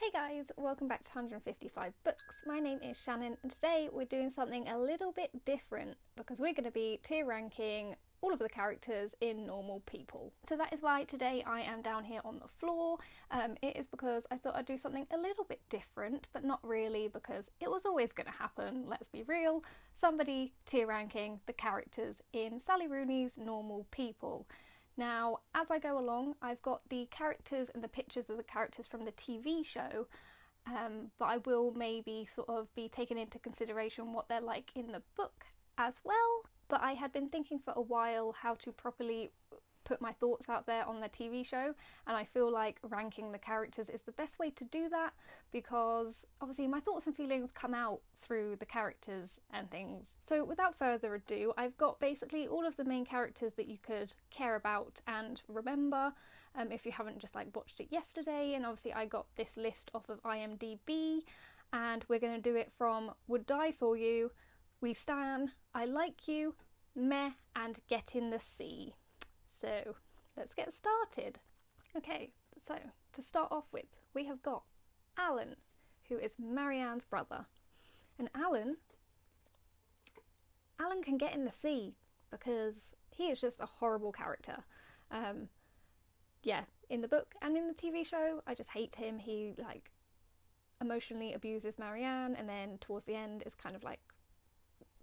Hey guys, welcome back to 155 Books. My name is Shannon and today we're doing something a little bit different because we're going to be tier ranking all of the characters in Normal People. So that is why today I am down here on the floor. It is because I thought I'd do something a little bit different, but not really because it was always going to happen, let's be real. Somebody tier ranking the characters in Sally Rooney's Normal People. Now, as I go along, I've got the characters and the pictures of the characters from the TV show, but I will maybe sort of be taking into consideration what they're like in the book as well. But I had been thinking for a while how to properly put my thoughts out there on the TV show, and I feel like ranking the characters is the best way to do that because obviously my thoughts and feelings come out through the characters and things. So without further ado, I've got basically all of the main characters that you could care about and remember if you haven't just like watched it yesterday, and obviously I got this list off of IMDb and we're going to do it from Would Die For You, We Stan, I Like You, Meh and Get in the Sea. So let's get started. Okay, so to start off with, we have got Alan, who is Marianne's brother. And Alan can get in the sea because he is just a horrible character. Yeah, in the book and in the TV show, I just hate him. He like emotionally abuses Marianne and then towards the end is kind of like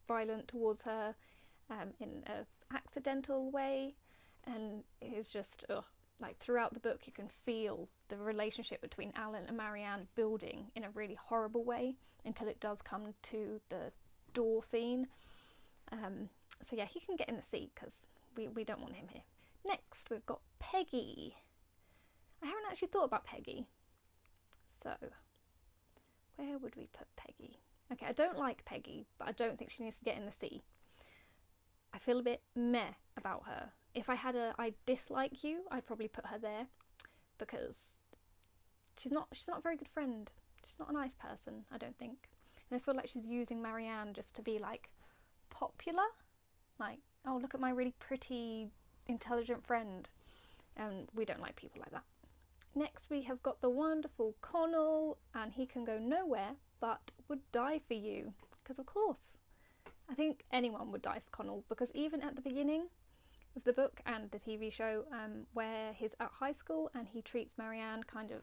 violent towards her in an accidental way. And it's just, like throughout the book you can feel the relationship between Alan and Marianne building in a really horrible way until it does come to the door scene. So yeah, he can get in the sea because we don't want him here. Next we've got Peggy. I haven't actually thought about Peggy. So where would we put Peggy? Okay, I don't like Peggy, but I don't think she needs to get in the sea. I feel a bit meh about her. If I had I dislike you, I'd probably put her there because she's not a very good friend. She's not a nice person, I don't think. And I feel like she's using Marianne just to be like popular. Like, oh, look at my really pretty, intelligent friend. And we don't like people like that. Next we have got the wonderful Connell, and he can go nowhere but would die for you. Because of course, I think anyone would die for Connell, because even at the beginning of the book and the TV show, where he's at high school and he treats Marianne kind of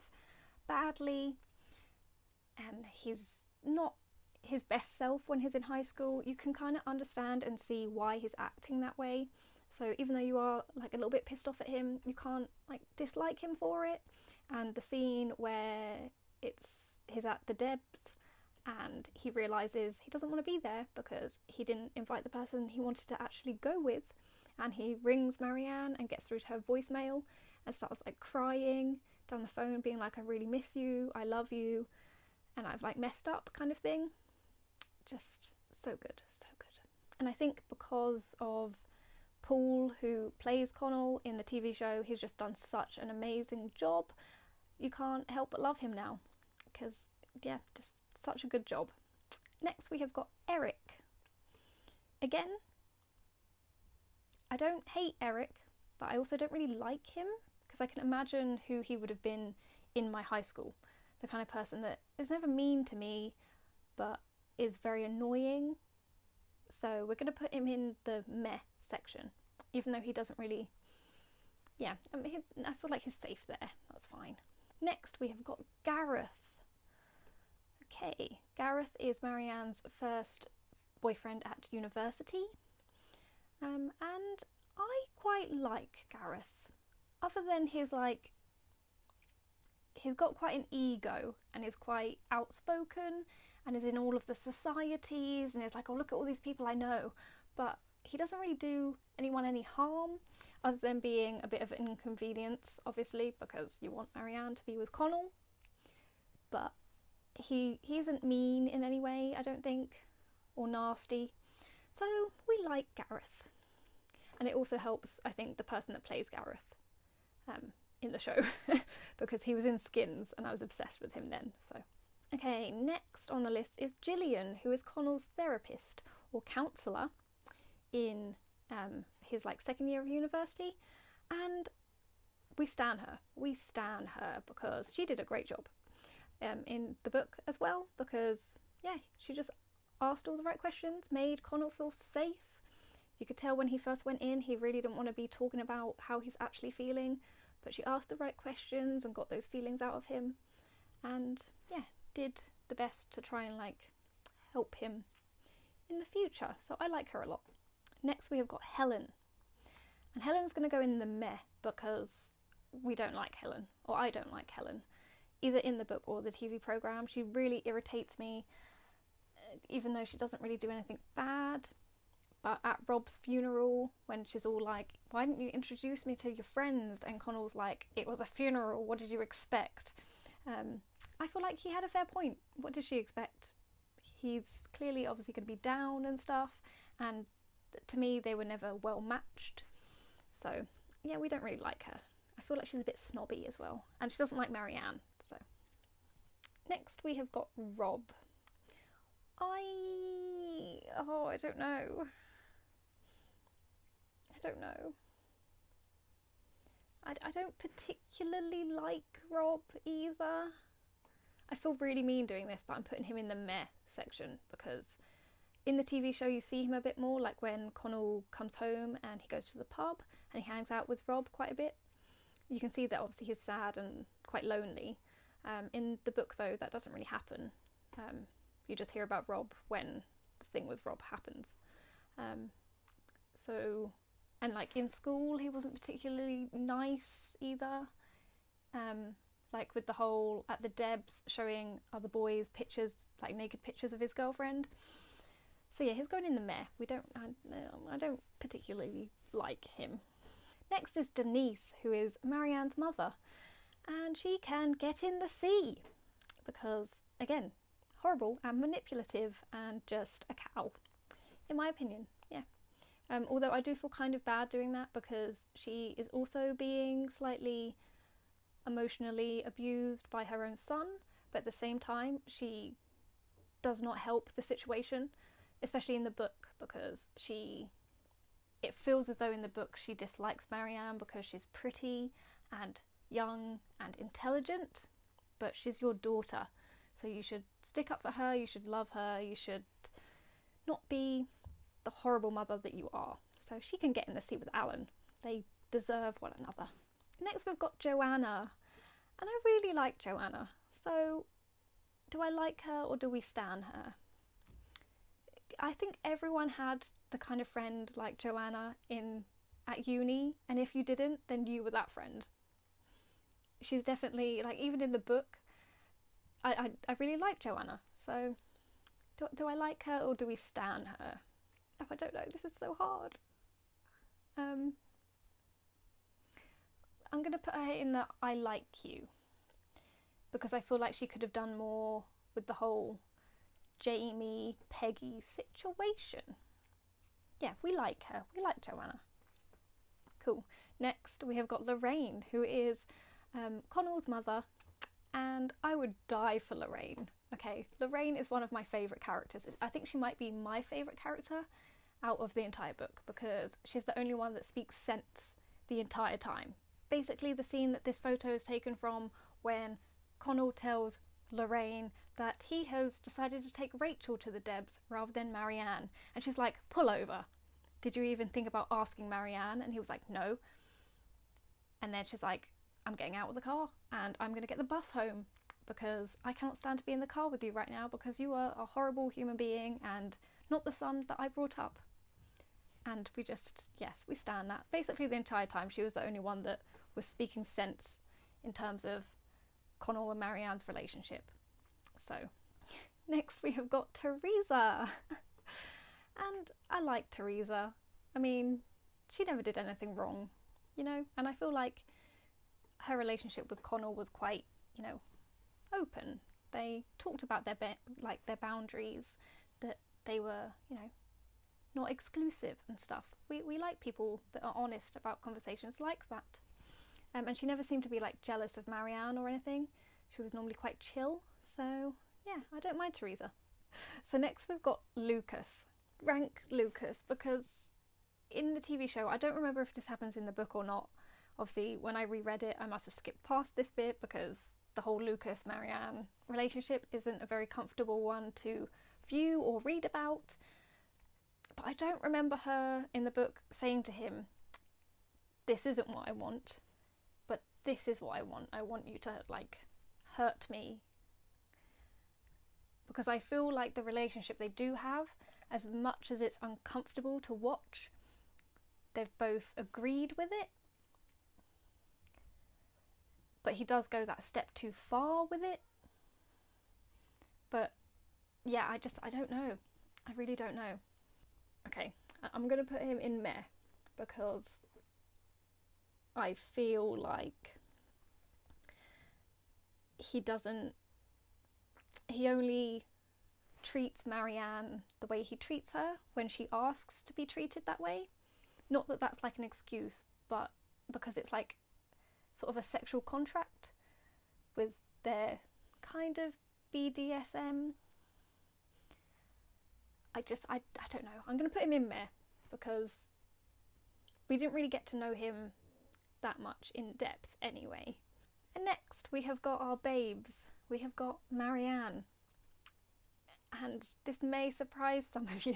badly and he's not his best self when he's in high school, you can kind of understand and see why he's acting that way. So even though you are like a little bit pissed off at him, you can't like dislike him for it. And the scene where he's at the Debs and he realises he doesn't want to be there because he didn't invite the person he wanted to actually go with, and he rings Marianne and gets through to her voicemail and starts like crying down the phone being like, I really miss you, I love you, and I've like messed up kind of thing. Just so good, so good. And I think because of Paul, who plays Connell in the TV show, he's just done such an amazing job. You can't help but love him now because, yeah, just such a good job. Next we have got Eric. Again, I don't hate Eric, but I also don't really like him because I can imagine who he would have been in my high school. The kind of person that is never mean to me, but is very annoying. So we're going to put him in the meh section, even though he doesn't really, yeah, I mean, I feel like he's safe there. That's fine. Next we have got Gareth. Okay, Gareth is Marianne's first boyfriend at university. And I quite like Gareth. Other than he's got quite an ego and is quite outspoken and is in all of the societies and is like, oh, look at all these people I know. But he doesn't really do anyone any harm other than being a bit of an inconvenience, obviously, because you want Marianne to be with Connell. But he isn't mean in any way, I don't think, or nasty. So we like Gareth. And it also helps, I think, the person that plays Gareth in the show because he was in Skins and I was obsessed with him then. So, okay, next on the list is Gillian, who is Connell's therapist or counsellor in his like second year of university, and we stan her because she did a great job. in the book as well, because yeah, she just asked all the right questions, made Connell feel safe. You could tell when he first went in, he really didn't want to be talking about how he's actually feeling, but she asked the right questions and got those feelings out of him, and yeah, did the best to try and like help him in the future. So I like her a lot. Next we have got Helen, and Helen's going to go in the meh because we don't like Helen, or I don't like Helen, either in the book or the TV programme. She really irritates me, even though she doesn't really do anything bad. But at Rob's funeral, when she's all like, why didn't you introduce me to your friends? And Connell's like, it was a funeral, what did you expect? I feel like he had a fair point. What did she expect? He's clearly obviously going to be down and stuff, and to me they were never well matched. So yeah, we don't really like her. I feel like she's a bit snobby as well, and she doesn't like Marianne. So next we have got Rob. I don't know. I don't particularly like Rob either. I feel really mean doing this, but I'm putting him in the meh section because in the TV show you see him a bit more, like when Connell comes home and he goes to the pub and he hangs out with Rob quite a bit. You can see that obviously he's sad and quite lonely. In the book though, that doesn't really happen. You just hear about Rob when the thing with Rob happens. And like in school he wasn't particularly nice either. Like with the whole at the Debs showing other boys pictures, like naked pictures of his girlfriend. So yeah, he's going in the meh. I don't particularly like him. Next is Denise, who is Marianne's mother, and she can get in the sea because, again, horrible and manipulative and just a cow, in my opinion. Yeah. Although I do feel kind of bad doing that because she is also being slightly emotionally abused by her own son, but at the same time she does not help the situation, especially in the book, because it feels as though in the book she dislikes Marianne because she's pretty and young and intelligent, but she's your daughter, so you should stick up for her, you should love her, you should not be the horrible mother that you are. So she can get in the sea with Alan. They deserve one another. Next we've got Joanna, and I really like Joanna. So do I like her or do we stan her? I think everyone had the kind of friend like Joanna at uni, and if you didn't, then you were that friend. She's definitely, like, even in the book, I really like Joanna. So do I like her or do we stan her? Oh, I don't know, this is so hard. I'm going to put her in the I like you, because I feel like she could have done more with the whole Jamie, Peggy situation. Yeah, we like her. We like Joanna. Cool. Next, we have got Lorraine, who is Connell's mother, and I would die for Lorraine. Okay, Lorraine is one of my favourite characters. I think she might be my favourite character out of the entire book because she's the only one that speaks sense the entire time. Basically, the scene that this photo is taken from when Connell tells Lorraine that he has decided to take Rachel to the Debs rather than Marianne, and she's like, pull over. Did you even think about asking Marianne? And he was like, no. And then she's like, I'm getting out of the car and I'm going to get the bus home because I cannot stand to be in the car with you right now because you are a horrible human being and not the son that I brought up. And we stand that. Basically the entire time she was the only one that was speaking sense in terms of Connell and Marianne's relationship. So next we have got Teresa. And I like Teresa. I mean, she never did anything wrong, you know, and I feel like her relationship with Connell was quite, you know, open. They talked about their boundaries, that they were, you know, not exclusive and stuff. We like people that are honest about conversations like that. And she never seemed to be like jealous of Marianne or anything. She was normally quite chill. So yeah, I don't mind Teresa. So next we've got Lucas. Rank Lucas, because in the TV show, I don't remember if this happens in the book or not. Obviously, when I reread it, I must have skipped past this bit because the whole Lucas-Marianne relationship isn't a very comfortable one to view or read about. But I don't remember her in the book saying to him, this isn't what I want, but this is what I want. I want you to, like, hurt me. Because I feel like the relationship they do have, as much as it's uncomfortable to watch, they've both agreed with it. But he does go that step too far with it. But yeah, I don't know. I really don't know. Okay, I'm going to put him in meh, because I feel like he only treats Marianne the way he treats her when she asks to be treated that way. Not that that's like an excuse, but because it's like sort of a sexual contract with their kind of BDSM. I don't know. I'm going to put him in meh, because we didn't really get to know him that much in depth anyway. And next we have got our babes. We have got Marianne. And this may surprise some of you.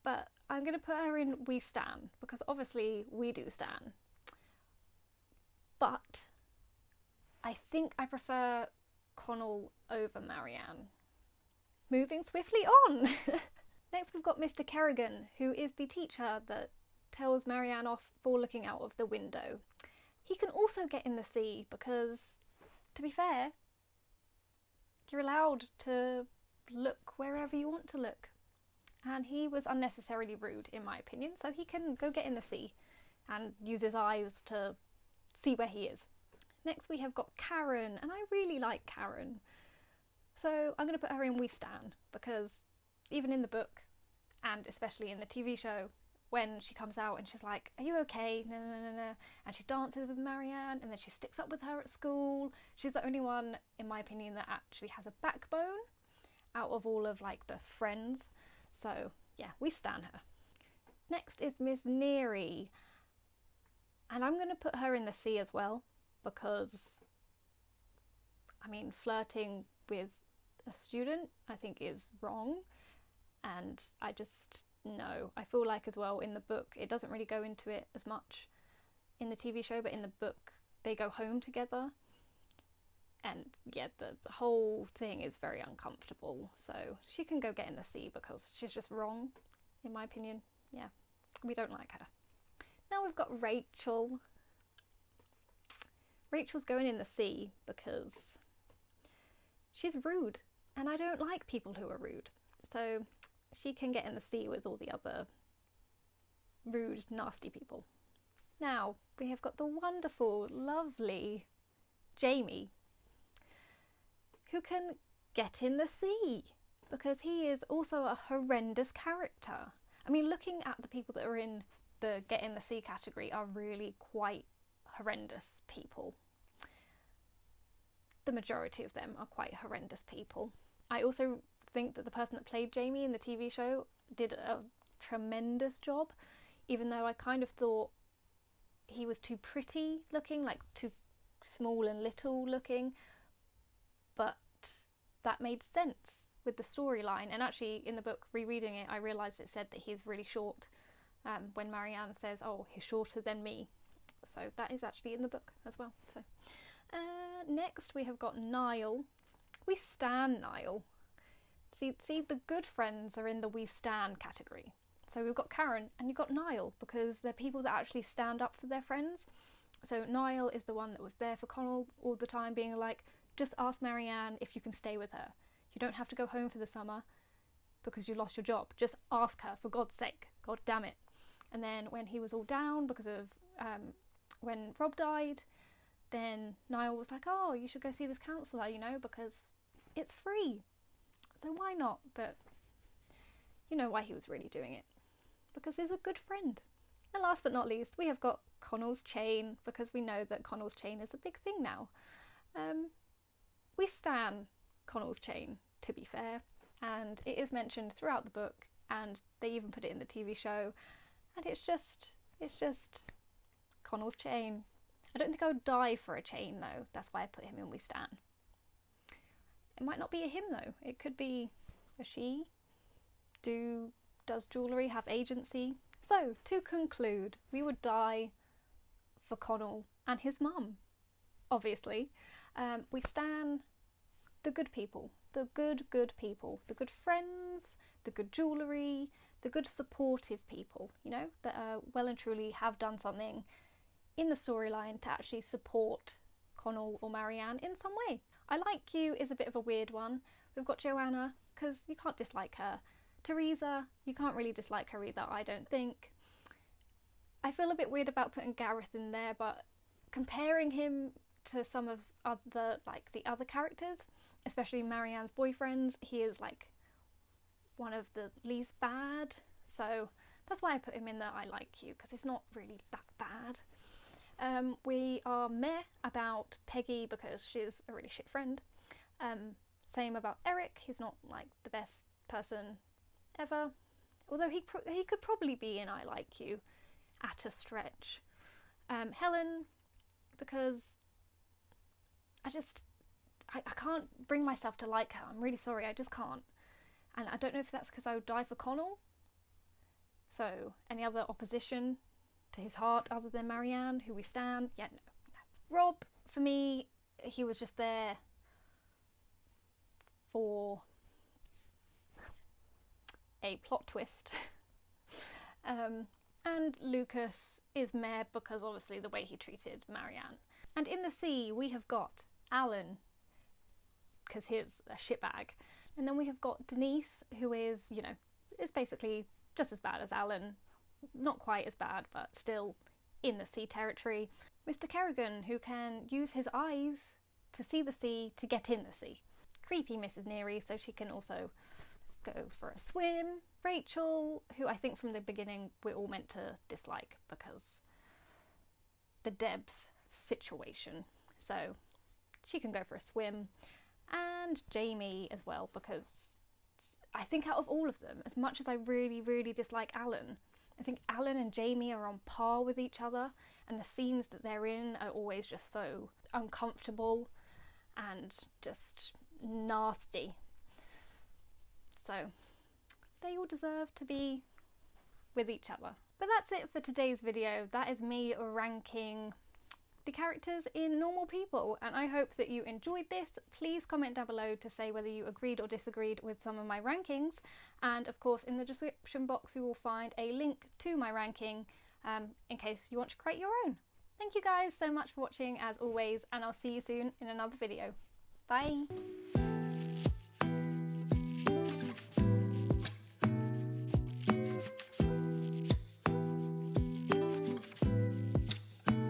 But I'm going to put her in we stan, because obviously we do stan. But I think I prefer Connell over Marianne. Moving swiftly on. Next we've got Mr. Kerrigan, who is the teacher that tells Marianne off for looking out of the window. He can also get in the sea because, to be fair, you're allowed to look wherever you want to look. And he was unnecessarily rude, in my opinion, so he can go get in the sea and use his eyes to see where he is. Next we have got Karen, and I really like Karen. So I'm going to put her in we stan, because even in the book, and especially in the TV show, when she comes out and she's like, are you okay? No, no, no, no. And she dances with Marianne, and then she sticks up with her at school. She's the only one, in my opinion, that actually has a backbone out of all of like the friends. So yeah, we stan her. Next is Miss Neary. And I'm going to put her in the sea as well, because, I mean, flirting with a student, I think, is wrong. And I just, no. I feel like as well in the book, it doesn't really go into it as much in the TV show, but in the book, they go home together. And yeah, the whole thing is very uncomfortable. So she can go get in the sea because she's just wrong, in my opinion. Yeah, we don't like her. Now we've got Rachel. Rachel's going in the sea because she's rude, and I don't like people who are rude. So she can get in the sea with all the other rude, nasty people. Now we have got the wonderful, lovely Jamie, who can get in the sea because he is also a horrendous character. I mean, looking at the people that are in the get in the sea category are really quite horrendous people. The majority of them are quite horrendous people. I also think that the person that played Jamie in the TV show did a tremendous job, even though I kind of thought he was too pretty looking, like too small and little looking, but that made sense with the storyline. And actually in the book, rereading it, I realised it said that he's really short. When Marianne says, oh, he's shorter than me. So that is actually in the book as well. So next we have got Niall. We stan Niall. See, the good friends are in the we stan category. So we've got Karen and you've got Niall, because they're people that actually stand up for their friends. So Niall is the one that was there for Connell all the time, being like, just ask Marianne if you can stay with her. You don't have to go home for the summer because you lost your job. Just ask her, for God's sake. God damn it. And then when he was all down because of when Rob died, then Niall was like, oh, you should go see this counsellor, you know, because it's free. So why not? But you know why he was really doing it. Because he's a good friend. And last but not least, we have got Connell's chain, because we know that Connell's chain is a big thing now. We stan Connell's chain, to be fair, and it is mentioned throughout the book, and they even put it in the TV show, and it's just Connell's chain. I don't think I would die for a chain though. That's why I put him in We Stan. It might not be a him though. It could be a she. Does jewellery have agency? So, to conclude, we would die for Connell and his mum, obviously. We stan the good people, the good people, the good friends, the good jewellery, the good supportive people, you know, that well and truly have done something in the storyline to actually support Connell or Marianne in some way. I Like You is a bit of a weird one. We've got Joanna, because you can't dislike her. Teresa, you can't really dislike her either, I don't think. I feel a bit weird about putting Gareth in there, but comparing him to some of the other characters, especially Marianne's boyfriends, he is like one of the least bad. So that's why I put him in the I Like You, because it's not really that bad. We are meh about Peggy because she's a really shit friend. Same about Eric, he's not like the best person ever. Although he could probably be in I Like You at a stretch. Helen, because I can't bring myself to like her. I'm really sorry, I just can't. And I don't know if that's because I would die for Connell. So, any other opposition to his heart other than Marianne, who we stan? Yeah, no. Rob, for me, he was just there for a plot twist. And Lucas is meh because obviously the way he treated Marianne. And in the sea we have got Alan, because he's a shitbag. And then we have got Denise, who is, you know, is basically just as bad as Alan. Not quite as bad, but still in the sea territory. Mr. Kerrigan, who can use his eyes to see the sea to get in the sea. Creepy Mrs. Neary, so she can also go for a swim. Rachel, who I think from the beginning we're all meant to dislike because the Debs situation. So she can go for a swim. And Jamie as well, because I think out of all of them, as much as I really, really dislike Alan, I think Alan and Jamie are on par with each other, and the scenes that they're in are always just so uncomfortable and just nasty. So they all deserve to be with each other. But that's it for today's video. That is me ranking the characters in Normal People, and I hope that you enjoyed this. Please comment down below to say whether you agreed or disagreed with some of my rankings, and of course in the description box you will find a link to my ranking in case you want to create your own. Thank you guys so much for watching as always, and I'll see you soon in another video. Bye!